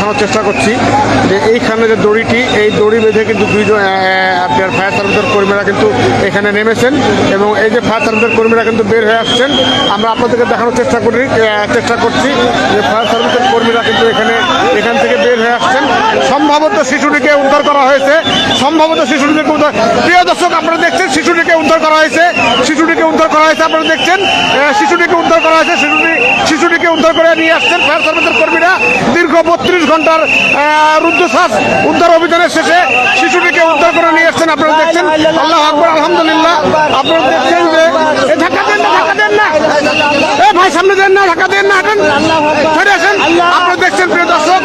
দেখানোর চেষ্টা করছি যে এইখানে যে দড়িটি, এই দড়ি বেঁধে কিন্তু দুইজন আপনার ফায়ার সার্ভিসের কর্মীরা কিন্তু এখানে নেমেছেন এবং এই যে ফায়ার সার্ভিসের কর্মীরা কিন্তু বের হয়ে আসছেন। আমরা আপনাদেরকে দেখানোর চেষ্টা করছি যে ফায়ার সার্ভিসের কর্মীরা কিন্তু এখান থেকে বের হয়ে আসছেন। সম্ভবত শিশুটিকে উদ্ধার করা হয়েছে, প্রিয় দর্শক আপনারা দেখছেন শিশুটিকে উদ্ধার করা হয়েছে, আপনারা দেখছেন শিশুটিকে উদ্ধার করা হয়েছে, শিশুটিকে উদ্ধার করে নিয়ে আসছেন ফায়ার সার্ভিসের কর্মীরা। দীর্ঘ 32 ঘন্টার রুদ্ধশ্বাস উদ্ধার অভিযানের শেষে শিশুটিকে উদ্ধার করে নিয়ে আসছেন। আপনারা দেখছেন, আল্লাহু আকবার, আলহামদুলিল্লাহ। আপনারা দেখছেন যে ধাক্কা দেন না ভাই, সামনে দেন না, ধাক্কা দেন না, হাঁটেন, ছেড়ে আসেন। আপনারা দেখছেন প্রিয় দর্শক